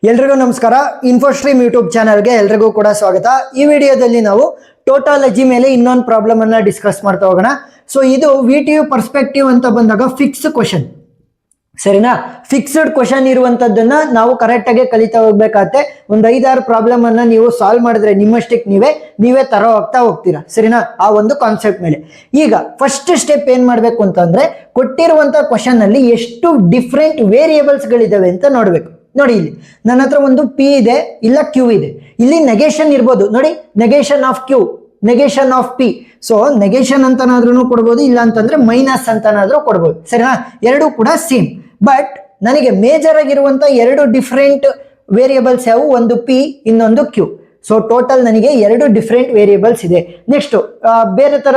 ಎಲ್ರಿಗೂ ನಮಸ್ಕಾರ. ಇನ್ಫೋಸ್ಟ್ರೀಮ್ ಯೂಟ್ಯೂಬ್ ಚಾನಲ್ಗೆ ಎಲ್ರಿಗೂ ಕೂಡ ಸ್ವಾಗತ. ಈ ವಿಡಿಯೋದಲ್ಲಿ ನಾವು ಟೋಟಾಲಜಿ ಮೇಲೆ ಇನ್ನೊಂದು ಪ್ರಾಬ್ಲಮ್ ಅನ್ನ ಡಿಸ್ಕಸ್ ಮಾಡ್ತಾ ಹೋಗೋಣ. ಸೊ ಇದು VTU ಪರ್ಸ್ಪೆಕ್ಟಿವ್ ಅಂತ ಬಂದಾಗ ಫಿಕ್ಸ್ ಕ್ವಶನ್, ಸರಿನಾ? ಫಿಕ್ಸ್ಡ್ ಕ್ವಶನ್ ಇರುವಂತದ್ದನ್ನ ನಾವು ಕರೆಕ್ಟ್ ಆಗಿ ಕಲಿತಾ ಹೋಗ್ಬೇಕಾಗತ್ತೆ. ಒಂದು 5-6 ಪ್ರಾಬ್ಲಮ್ ಅನ್ನ ನೀವು ಸಾಲ್ವ್ ಮಾಡಿದ್ರೆ ನಿಮ್ಮಷ್ಟಕ್ಕೆ ನೀವೇ ತರ ಹೋಗ್ತೀರಾ, ಸರಿನಾ? ಆ ಒಂದು ಕಾನ್ಸೆಪ್ಟ್ ಮೇಲೆ ಈಗ ಫಸ್ಟ್ ಸ್ಟೆಪ್ ಏನ್ ಮಾಡ್ಬೇಕು ಅಂತಂದ್ರೆ, ಕೊಟ್ಟಿರುವಂತ ಕ್ವಶನ್ ಅಲ್ಲಿ ಎಷ್ಟು ಡಿಫ್ರೆಂಟ್ ವೇರಿಯೇಬಲ್ಸ್ ಗಳಿದಾವೆ ಅಂತ ನೋಡ್ಬೇಕು. ನೋಡಿ, ಇಲ್ಲಿ ನನ್ನ ಹತ್ರ ಒಂದು P ಇದೆ, ಇಲ್ಲ Q ಇದೆ. ಇಲ್ಲಿ ನೆಗೇಷನ್ ಇರ್ಬೋದು, ನೋಡಿ, negation of Q, negation of P. So negation ಅಂತನಾದ್ರೂ ಕೊಡ್ಬೋದು, ಇಲ್ಲ ಅಂತಂದ್ರೆ ಮೈನಸ್ ಅಂತನಾದ್ರೂ ಕೊಡ್ಬೋದು, ಸರಿನಾ? ಎರಡು ಕೂಡ ಸೇಮ್. ಬಟ್ ನನಗೆ ಮೇಜರ್ ಆಗಿರುವಂತ ಎರಡು ಡಿಫ್ರೆಂಟ್ ವೇರಿಯೇಬಲ್ಸ್ ಯಾವುವು? ಒಂದು P, ಇನ್ನೊಂದು Q. ಸೊ ಟೋಟಲ್ ನನಗೆ ಎರಡು ಡಿಫ್ರೆಂಟ್ ವೇರಿಯೇಬಲ್ಸ್ ಇದೆ. ನೆಕ್ಸ್ಟ್ ಬೇರೆ ತರ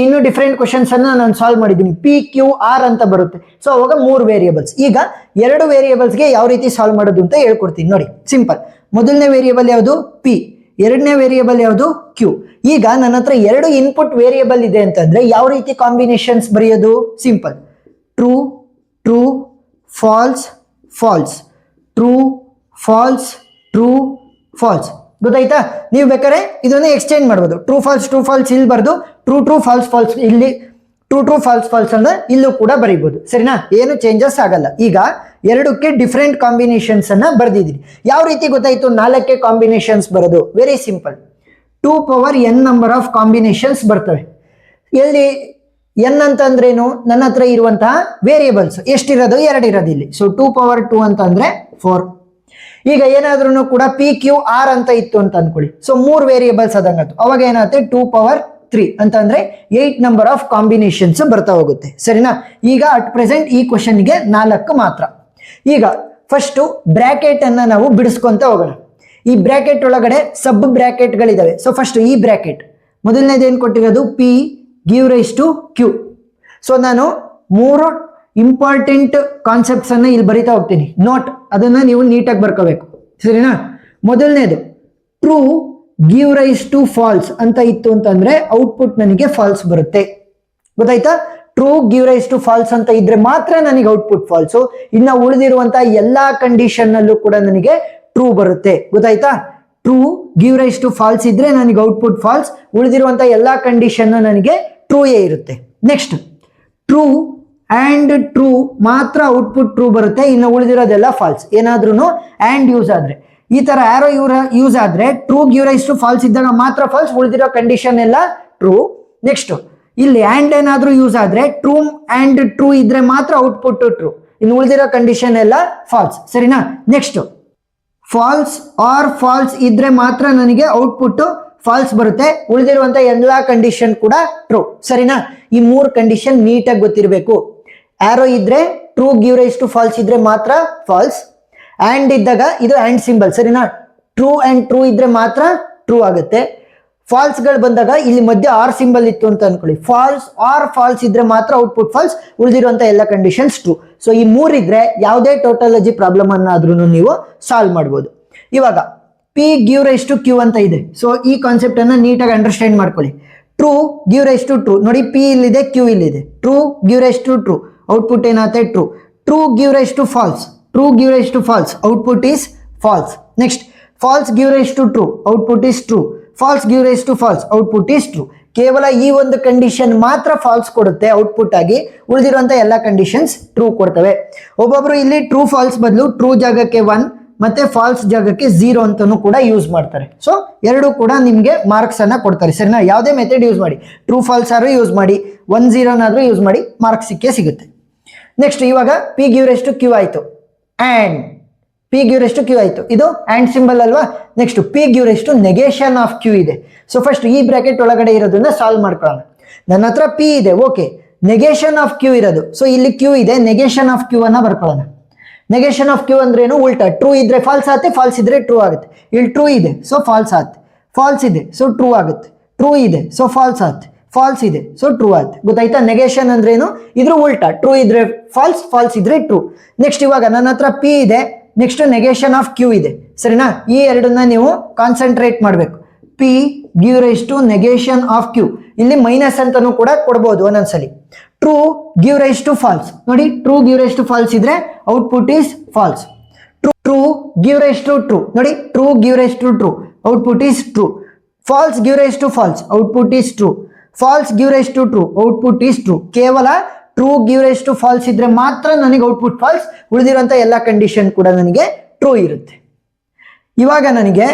ಇನ್ನು ಡಿಫ್ರೆಂಟ್ ಕ್ವಶನ್ಸ್ ಅನ್ನ ನಾನು ಸಾಲ್ವ್ ಮಾಡಿದ್ದೀನಿ. PQR ಅಂತ ಬರುತ್ತೆ. ಸೊ ಅವಾಗ 3 ವೇರಿಯೇಬಲ್ಸ್. ಈಗ 2 ವೇರಿಯೇಬಲ್ಸ್ಗೆ ಯಾವ ರೀತಿ ಸಾಲ್ವ್ ಮಾಡೋದು ಅಂತ ಹೇಳ್ಕೊಡ್ತೀನಿ ನೋಡಿ. ಸಿಂಪಲ್. ಮೊದಲನೇ ವೇರಿಯೇಬಲ್ ಯಾವುದು? P. ಎರಡನೇ ವೇರಿಯೇಬಲ್ ಯಾವುದು? Q. ಈಗ ನನ್ನ ಹತ್ರ 2 ಇನ್ಪುಟ್ ವೇರಿಯೇಬಲ್ ಇದೆ ಅಂತಂದ್ರೆ ಯಾವ ರೀತಿ ಕಾಂಬಿನೇಷನ್ಸ್ ಬರೆಯೋದು? Simple. True, true, false, false, true, false, true, false. ಗೊತ್ತಾಯ್ತಾ? ನೀವು ಬೇಕಾದ್ರೆ ಇದನ್ನ ಎಕ್ಸ್ಚೇಂಜ್ ಮಾಡ್ಬೋದು. ಟ್ರೂ ಫಾಲ್ಸ್ ಇಲ್ಲಿ ಬರ್ದು ಟ್ರೂ ಫಾಲ್ಸ್ ಇಲ್ಲಿ ಟ್ರೂ ಫಾಲ್ಸ್ ಅಂದ್ರೆ ಇಲ್ಲೂ ಕೂಡ ಬರೀಬಹುದು, ಸರಿನಾ? ಏನು ಚೇಂಜಸ್ ಆಗಲ್ಲ. ಈಗ 2ಕ್ಕೆ ಡಿಫ್ರೆಂಟ್ ಕಾಂಬಿನೇಷನ್ಸ್ ಅನ್ನ ಬರ್ದಿದ್ದೀನಿ. ಯಾವ ರೀತಿ ಗೊತ್ತಾಯ್ತು 4ಕ್ಕೆ ಕಾಂಬಿನೇಷನ್ಸ್ ಬರೋದು? Very simple. 2 power n number of combinations ಬರ್ತವೆ. ಎಲ್ಲಿ n ಅಂತಂದ್ರೇನು? ನನ್ನ ಹತ್ರ ಇರುವಂತಹ ವೇರಿಯೇಬಲ್ಸ್ ಎಷ್ಟಿರೋದು? 2 ಇರೋದು ಇಲ್ಲಿ. ಸೊ 2 ಪವರ್ 2 ಅಂತ ಅಂದ್ರೆ 4. ಈಗ ಏನಾದ್ರೂ ಕೂಡ PQR ಅಂತ ಇತ್ತು ಅಂತ ಅನ್ಕೊಳ್ಳಿ. ಸೊ 3 ವೇರಿಯೇಬಲ್ಸ್ ಅದಂಗತ್ತು. ಅವಾಗ ಏನಾಗುತ್ತೆ? 2 ಪವರ್ 3 ಅಂತ ಅಂದ್ರೆ 8 ನಂಬರ್ ಆಫ್ ಕಾಂಬಿನೇಷನ್ಸ್ ಬರ್ತಾ ಹೋಗುತ್ತೆ, ಸರಿನಾ? ಈಗ ಅಟ್ ಪ್ರೆಸೆಂಟ್ ಈ ಕ್ವಶನ್ಗೆ 4 ಮಾತ್ರ. ಈಗ ಫಸ್ಟ್ ಬ್ರಾಕೆಟ್ ಅನ್ನ ನಾವು ಬಿಡಿಸ್ಕೊಂತ ಹೋಗೋಣ. ಈ ಬ್ರಾಕೆಟ್ ಒಳಗಡೆ ಸಬ್ ಬ್ರಾಕೆಟ್ ಗಳಿದಾವೆ. ಸೊ ಫಸ್ಟ್ ಈ ಬ್ರಾಕೆಟ್ ಮೊದಲನೇದು ಏನ್ ಕೊಟ್ಟಿರೋದು? P give rise to Q. So ನಾನು 3 ಇಂಪಾರ್ಟೆಂಟ್ ಕಾನ್ಸೆಪ್ಟ್ಸ್ ಅನ್ನ ಇಲ್ಲಿ ಬರಿತಾ ಹೋಗ್ತೀನಿ. ನೋಟ್, ಅದನ್ನ ನೀವು ನೀಟಾಗಿ ಬರ್ಕೋಬೇಕು, ಸರಿನಾ? ಮೊದಲನೇದು true give rise to false ಅಂತ ಇತ್ತು ಅಂತಂದ್ರೆ ಔಟ್ಪುಟ್ ನನಗೆ ಫಾಲ್ಸ್ ಬರುತ್ತೆ. ಗೊತ್ತಾಯ್ತಾ? True give rise to false ಅಂತ ಇದ್ರೆ ಮಾತ್ರ ನನಗೆ ಔಟ್ಪುಟ್ ಫಾಲ್ಸು. ಇನ್ನ ಉಳಿದಿರುವಂತ ಎಲ್ಲಾ ಕಂಡೀಷನ್ ನಲ್ಲೂ ಕೂಡ ನನಗೆ ಟ್ರೂ ಬರುತ್ತೆ. ಗೊತ್ತಾಯ್ತಾ? True give rise to false ಇದ್ರೆ ನನಗೆ ಔಟ್ಪುಟ್ ಫಾಲ್ಸ್, ಉಳಿದಿರುವಂತ ಎಲ್ಲಾ ಕಂಡೀಷನ್ ನನಗೆ ಟ್ರೂ ಏ ಇರುತ್ತೆ. ನೆಕ್ಸ್ಟ್ ಟ್ರೂ ಅಂಡ್ ಟ್ರೂ ಮಾತ್ರ ಔಟ್ಪುಟ್ ಟ್ರೂ ಬರುತ್ತೆ, ಇನ್ನು ಉಳಿದಿರೋದೆಲ್ಲ ಫಾಲ್ಸ್. ಏನಾದ್ರೂ ಅಂಡ್ ಯೂಸ್ ಆದ್ರೆ, ಈ ತರ ಆರೋ ಯೂಸ್ ಆದ್ರೆ true give rise to false ಇದ್ದಾಗ ಮಾತ್ರ ಫಾಲ್ಸ್, ಉಳಿದಿರೋ ಕಂಡೀಷನ್ ಎಲ್ಲ ಟ್ರೂ. ನೆಕ್ಸ್ಟ್ ಇಲ್ಲಿ ಅಂಡ್ ಏನಾದ್ರೂ ಯೂಸ್ ಆದ್ರೆ ಟ್ರೂ ಅಂಡ್ ಟ್ರೂ ಇದ್ರೆ ಮಾತ್ರ ಔಟ್ಪುಟ್ ಟ್ರೂ, ಇನ್ನು ಉಳಿದಿರೋ ಕಂಡೀಷನ್ ಎಲ್ಲ ಫಾಲ್ಸ್, ಸರಿನಾ? ನೆಕ್ಸ್ಟ್ ಫಾಲ್ಸ್ ಆರ್ ಫಾಲ್ಸ್ ಇದ್ರೆ ಮಾತ್ರ ನನಗೆ ಔಟ್ಪುಟ್ ಫಾಲ್ಸ್ ಬರುತ್ತೆ, ಉಳಿದಿರುವಂತ ಎಲ್ಲಾ ಕಂಡೀಷನ್ ಕೂಡ ಟ್ರೂ, ಸರಿನಾ? ಈ 3 ಕಂಡೀಷನ್ ನೀಟಾಗಿ ಗೊತ್ತಿರಬೇಕು. ಆರೋ ಇದ್ರೆ true give rise to false ಇದ್ರೆ ಮಾತ್ರ ಫಾಲ್ಸ್. ಅಂಡ್ ಇದ್ದಾಗ ಇದು ಅಂಡ್ ಸಿಂಬಲ್, ಸರಿನಾ? ಟ್ರೂ ಅಂಡ್ ಟ್ರೂ ಇದ್ರೆ ಮಾತ್ರ ಟ್ರೂ ಆಗುತ್ತೆ. ಫಾಲ್ಸ್ ಗಳು ಬಂದಾಗ ಇಲ್ಲಿ ಮಧ್ಯೆ ಆರ್ ಸಿಂಬಲ್ ಇತ್ತು ಅಂತ ಅನ್ಕೊಳ್ಳಿ. ಫಾಲ್ಸ್ ಆರ್ ಫಾಲ್ಸ್ ಇದ್ರೆ ಮಾತ್ರ ಔಟ್ಪುಟ್ ಫಾಲ್ಸ್, ಉಳಿದಿರುವಂತ ಎಲ್ಲ ಕಂಡೀಷನ್ಸ್ ಟ್ರೂ. ಸೊ ಈ 3 ಇದ್ರೆ ಯಾವುದೇ ಟೋಟಾಲಜಿ ಪ್ರಾಬ್ಲಮ್ ಅನ್ನಾದ್ರೂ ನೀವು ಸಾಲ್ವ್ ಮಾಡ್ಬೋದು. ಇವಾಗ P give rise to Q ಅಂತ ಇದೆ. ಸೊ ಈ ಕಾನ್ಸೆಪ್ಟ್ ಅನ್ನ ನೀಟಾಗಿ ಅಂಡರ್ಸ್ಟ್ಯಾಂಡ್ ಮಾಡ್ಕೊಳ್ಳಿ. True give rise to true, ನೋಡಿ P ಇಲ್ಲಿದೆ, Q ಇಲ್ಲಿದೆ. True give rise to true, output ಏನಾಗುತ್ತೆ? True. True give rise to false, true give rise to false, output is false. Next false give rise to true, output is true. False give rise to false, output is true. ಕೇವಲ ಈ ಒಂದು condition ಮಾತ್ರ falls ಕೊಡುತ್ತೆ output ಆಗಿ, ಉಳಿದಿರುವಂತ ಎಲ್ಲ conditions true ಕೊಡ್ತವೆ. ಒಬ್ಬೊಬ್ರು ಇಲ್ಲಿ ಟ್ರೂ ಫಾಲ್ಸ್ ಬದಲು ಟ್ರೂ ಜಾಗಕ್ಕೆ 1 ಮತ್ತೆ ಫಾಲ್ಸ್ ಜಾಗಕ್ಕೆ 0 ಅಂತಾನು ಕೂಡ ಯೂಸ್ ಮಾಡ್ತಾರೆ. ಸೊ ಎರಡು ಕೂಡ ನಿಮ್ಗೆ ಮಾರ್ಕ್ಸ್ ಅನ್ನ ಕೊಡ್ತಾರೆ, ಸರಿನಾ? ಯಾವುದೇ ಮೆಥಡ್ ಯೂಸ್ ಮಾಡಿ, ಟ್ರೂ ಫಾಲ್ಸ್ ಆದ್ರೂ ಯೂಸ್ ಮಾಡಿ, 1 0 ನಾದ್ರೂ ಯೂಸ್ ಮಾಡಿ, ಮಾರ್ಕ್ಸ್ ಸಿಗುತ್ತೆ. ನೆಕ್ಸ್ಟ್ ಇವಾಗ P give rise to Q ಆಯ್ತು, and P give rise to Q ಆಯ್ತು, ಇದು ಅಂಡ್ ಸಿಂಬಲ್ ಅಲ್ವಾ? Next P give rise to negation of Q ಇದೆ. ಸೊ ಫಸ್ಟ್ ಈ ಬ್ರಾಕೆಟ್ ಒಳಗಡೆ ಇರೋದನ್ನ ಸಾಲ್ವ್ ಮಾಡ್ಕೊಳ್ಳೋಣ. ನನ್ನ ಹತ್ರ P ಇದೆ, ಓಕೆ. ನೆಗೇಷನ್ ಆಫ್ Q ಇರೋದು, ಸೊ ಇಲ್ಲಿ Q ಇದೆ, ನೆಗೇಷನ್ ಆಫ್ Q ಅನ್ನ ಬರ್ಕೊಳ್ಳೋಣ. ನೆಗೇಷನ್ ಆಫ್ Q ಅಂದ್ರೆ ಏನು? ಉಲ್ಟಾ. ಟ್ರೂ ಇದ್ರೆ ಫಾಲ್ಸ್ ಆಗುತ್ತೆ, ಫಾಲ್ಸ್ ಇದ್ರೆ ಟ್ರೂ ಆಗುತ್ತೆ. ಇಲ್ಲಿ ಟ್ರೂ ಇದೆ, ಸೊ ಫಾಲ್ಸ್ ಆಗುತ್ತೆ. ಫಾಲ್ಸ್ ಇದೆ, ಸೊ ಟ್ರೂ ಆಗುತ್ತೆ. ಟ್ರೂ ಇದೆ, ಸೊ ಫಾಲ್ಸ್ ಆಗುತ್ತೆ. ಫಾಲ್ಸ್ ಇದೆ, ಸೊ ಟ್ರೂ ಆಗುತ್ತೆ. ಗೊತ್ತಾಯ್ತಾ? ನೆಗೇಷನ್ ಅಂದ್ರೆ ಏನು? ಇದ್ರ ಉಲ್ಟಾ. ಟ್ರೂ ಇದ್ರೆ ಫಾಲ್ಸ್, ಫಾಲ್ಸ್ ಇದ್ರೆ ಟ್ರೂ. ನೆಕ್ಸ್ಟ್ ಇವಾಗ ನನ್ನ ಹತ್ರ P ಇದೆ, ನೆಕ್ಸ್ಟ್ ನೆಗೇಷನ್ ಆಫ್ Q ಇದೆ, ಸರಿನಾ? ಈ ಎರಡನ್ನ ನೀವು ಕಾನ್ಸಂಟ್ರೇಟ್ ಮಾಡಬೇಕು. P give rise to negation of Q, ಇಲ್ಲಿ ಮೈನಸ್ ಅಂತಾನು ಕೂಡ ಕೊಡಬಹುದು ಒಂದೊಂದ್ಸಲಿ. True give rise to false, ನೋಡಿ true give rise to false ಇದ್ರೆ output is false. True give rise to true. ನೋಡಿ, true give rise to true, output is true. False give rise to false, output is true. False give rise to true, output is true. ಕೇವಲ true give rise to false ಇದ್ರೆ ಮಾತ್ರ ನನಗೆ output falls, ಉಳಿದಿರುವಂತ ಎಲ್ಲ condition ಕೂಡ ನನಗೆ true ಇರುತ್ತೆ. ಇವಾಗ ನನಗೆ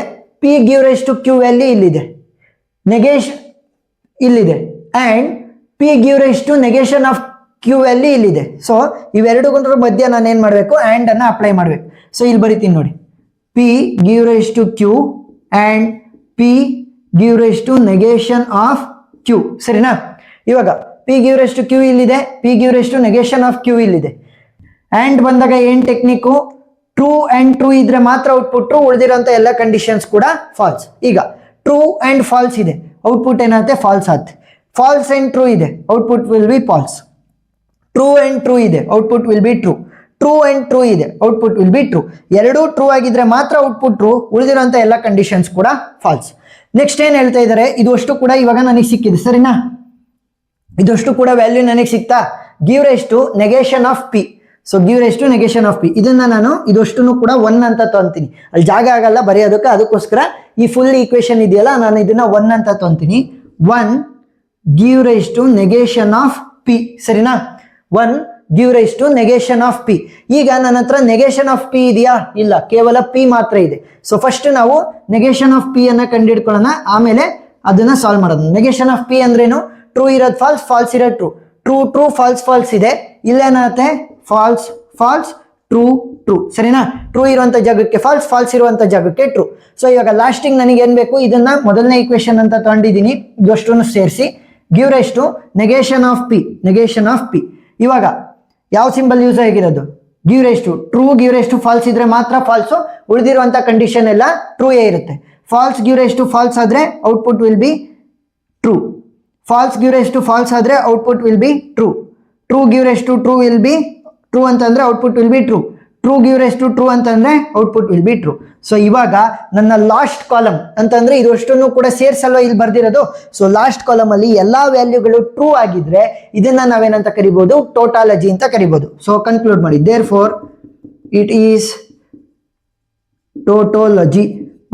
P give rise to Q value ಇಲ್ಲಿದೆ, ನೆಗೇಷನ್ ಇಲ್ಲಿದೆ, and P give rise to negation of Q value ಇಲ್ಲಿದೆ. ಸೊ ಇವೆರಡುಗಳ ಮಧ್ಯೆ ನಾನು ಏನು ಮಾಡಬೇಕು, ಆ್ಯಂಡ್ ಅನ್ನು ಅಪ್ಲೈ ಮಾಡಬೇಕು. ಸೊ ಇಲ್ಲಿ ಬರಿತೀನಿ ನೋಡಿ, P give rise to Q and P give rise to negation of Q. ಸರಿನಾ? ಇವಾಗ P give rise to Q ಇಲ್ಲಿದೆ, P give rise to negation of Q ಇಲ್ಲಿದೆ. ಆ್ಯಂಡ್ ಬಂದಾಗ ಏನು ಟೆಕ್ನಿಕ್ಕು, ಟ್ರೂ ಆ್ಯಂಡ್ ಟ್ರೂ ಇದ್ರೆ ಮಾತ್ರ ಔಟ್ಪುಟ್ ಟ್ರೂ, ಉಳಿದಿರೋಂಥ ಎಲ್ಲ conditions ಕೂಡ ಫಾಲ್ಸ್. ಈಗ ಟ್ರೂ ಆ್ಯಂಡ್ ಫಾಲ್ಸ್ ಇದೆ, ಔಟ್ಪುಟ್ ಏನಾಗುತ್ತೆ, ಫಾಲ್ಸ್ ಆಗುತ್ತೆ. ಫಾಲ್ಸ್ ಆ್ಯಂಡ್ ಟ್ರೂ ಇದೆ, output will be false. True and true ಇದೆ, output will be true. True and true ಇದೆ, ಔಟ್ಪುಟ್ ವಿಲ್ ಬಿ ಟ್ರೂ. ಎರಡೂ ಟ್ರೂ ಆಗಿದ್ರೆ ಮಾತ್ರ ಔಟ್ಪುಟ್ ಟ್ರೂ, ಉಳಿದಿರೋಂಥ ಎಲ್ಲ ಕಂಡೀಷನ್ಸ್ ಕೂಡ ಫಾಲ್ಸ್. ನೆಕ್ಸ್ಟ್ ಏನು ಹೇಳ್ತಾ ಇದ್ದಾರೆ, ಇದು ಅಷ್ಟು ಕೂಡ ಇವಾಗ ನನಗೆ ಸಿಕ್ಕಿದೆ. ಸರಿನಾ? ಇದಷ್ಟು ಕೂಡ ವ್ಯಾಲ್ಯೂ ನನಗೆ ಸಿಕ್ತಾ? Give rise to negation of P. So give rise to negation of P, ಇದನ್ನ ನಾನು ಇದಷ್ಟು ಕೂಡ 1 ಅಂತ ತೊಂತೀನಿ. ಅಲ್ಲಿ ಜಾಗ ಆಗಲ್ಲ ಬರೆಯೋದಕ್ಕೆ, ಅದಕ್ಕೋಸ್ಕರ ಈ ಫುಲ್ ಈಕ್ವೇಶನ್ ಇದೆಯಲ್ಲ, ನಾನು ಇದನ್ನ 1 ಅಂತ ತೊಂತೀನಿ. 1 give rise to negation of P. ಸರಿನಾ? 1 give rise to negation of P. ಈಗ ನನ್ನ ಹತ್ರ ನೆಗೇಷನ್ ಆಫ್ ಪಿ ಇದೆಯಾ? ಇಲ್ಲ, ಕೇವಲ ಪಿ ಮಾತ್ರ ಇದೆ. ಸೊ ಫಸ್ಟ್ ನಾವು ನೆಗೇಷನ್ ಆಫ್ ಪಿ ಅನ್ನ ಕಂಡುಹಿಡ್ಕೊಳ್ಳೋಣ, ಆಮೇಲೆ ಅದನ್ನ ಸಾಲ್ವ್ ಮಾಡೋದು. ನೆಗೇಷನ್ ಆಫ್ ಪಿ ಅಂದ್ರೇನು? ಟ್ರೂ ಇರೋದು ಫಾಲ್ಸ್, ಫಾಲ್ಸ್ ಇರೋದು true. True true false false ಇದೆ, ಇಲ್ಲೇನಾಗುತ್ತೆ, ಫಾಲ್ಸ್ ಫಾಲ್ಸ್ ಟ್ರೂ ಟ್ರೂ. ಸರಿನಾ? ಟ್ರೂ ಇರುವಂತ ಜಾಗಕ್ಕೆ ಫಾಲ್ಸ್, ಫಾಲ್ಸ್ ಇರುವಂತ ಜಾಗಕ್ಕೆ ಟ್ರೂ. ಸೊ ಇವಾಗ ಲಾಸ್ಟಿಂಗ್ ನನಗೆ ಏನ್ ಬೇಕು, ಇದನ್ನ ಮೊದಲನೇ ಈಕ್ವೇಶನ್ ಅಂತ ತಗೊಂಡಿದ್ದೀನಿ, ಇದಷ್ಟನ್ನು ಸೇರಿಸಿ give rise to negation of P, negation of P. ಇವಾಗ ಯಾವ ಸಿಂಬಲ್ ಯೂಸ್ ಆಗಿರೋದು? Give rise to. True give rise to false ಇದ್ರೆ ಮಾತ್ರ ಫಾಲ್ಸು, ಉಳಿದಿರುವಂತ ಕಂಡೀಷನ್ ಎಲ್ಲ ಟ್ರೂ ಇರುತ್ತೆ. False give rise to false ಆದ್ರೆ output will be true. False give rise to false ಆದ್ರೆ output will be true. True give rise to true will be true ಅಂತಂದ್ರೆ output will be true. True give rise to true ಅಂತಂದ್ರೆ output will be true. So ಇವಾಗ ನನ್ನ last column ಅಂತಂದ್ರೆ ಇದಷ್ಟನ್ನು ಕೂಡ ಸೇರ್ಸಲ್ವ ಇಲ್ಲಿ ಬರ್ದಿರೋದು. So last column ಅಲ್ಲಿ ಎಲ್ಲಾ ವ್ಯಾಲ್ಯೂಗಳು ಟ್ರೂ ಆಗಿದ್ರೆ ಇದನ್ನ ನಾವೇನಂತ ಕರಿಬಹುದು, ಟೋಟಾಲಜಿ ಅಂತ ಕರಿಬಹುದು. ಸೊ ಕನ್ಕ್ಲೂಡ್ ಮಾಡಿ, ದೇರ್ ಫೋರ್ ಇಟ್ ಈಸ್ ಟೋಟೋಲಜಿ.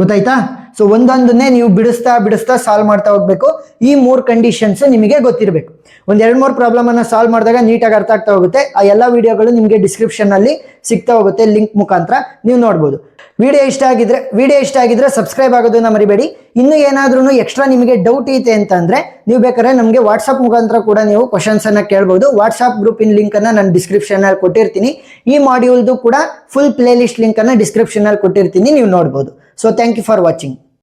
ಗೊತ್ತಾಯ್ತಾ? ಸೊ ಒಂದೊಂದನ್ನೇ ನೀವು ಬಿಡಿಸ್ತಾ ಬಿಡಿಸ್ತಾ ಸಾಲ್ವ್ ಮಾಡ್ತಾ ಹೋಗ್ಬೇಕು. ಈ 3 ಕಂಡೀಷನ್ಸ್ ನಿಮಗೆ ಗೊತ್ತಿರಬೇಕು. ಒಂದ್ 2-3 ಪ್ರಾಬ್ಲಮ್ ಅನ್ನ ಸಾಲ್ವ್ ಮಾಡಿದಾಗ ನೀಟಾಗಿ ಅರ್ಥ ಆಗ್ತಾ ಹೋಗುತ್ತೆ. ಆ ಎಲ್ಲ ವಿಡಿಯೋಗಳು ನಿಮಗೆ ಡಿಸ್ಕ್ರಿಪ್ಷನ್ ಅಲ್ಲಿ ಸಿಗ್ತಾ ಹೋಗುತ್ತೆ, ಲಿಂಕ್ ಮುಖಾಂತರ ನೀವು ನೋಡ್ಬೋದು. ವಿಡಿಯೋ ಇಷ್ಟ ಆಗಿದ್ರೆ ಸಬ್ಸ್ಕ್ರೈಬ್ ಆಗೋದನ್ನ ಮರಿಬೇಡಿ. ಇನ್ನು ಏನಾದ್ರೂ ಎಕ್ಸ್ಟ್ರಾ ನಿಮಗೆ ಡೌಟ್ ಐತೆ ಅಂತಂದ್ರೆ ನೀವು ಬೇಕಾದ್ರೆ ನಮಗೆ ವಾಟ್ಸ್ಆಪ್ ಮುಖಾಂತರ ಕೂಡ ನೀವು ಕ್ವಶನ್ಸ್ ಅನ್ನ ಕೇಳಬಹುದು. ವಾಟ್ಸ್ಆಪ್ ಗ್ರೂಪಿನ ಲಿಂಕ್ ಅನ್ನ ನಾನು ಡಿಸ್ಕ್ರಿಪ್ಷನ್ ಅಲ್ಲಿ ಕೊಟ್ಟಿರ್ತೀನಿ. ಈ ಮಾಡ್ಯೂಲ್ದು ಕೂಡ ಫುಲ್ ಪ್ಲೇ ಲಿಸ್ಟ್ ಲಿಂಕ್ ಅನ್ನ ಡಿಸ್ಕ್ರಿಪ್ಷನ್ ಅಲ್ಲಿ ಕೊಟ್ಟಿರ್ತೀನಿ, ನೀವು ನೋಡ್ಬೋದು. So thank you for watching.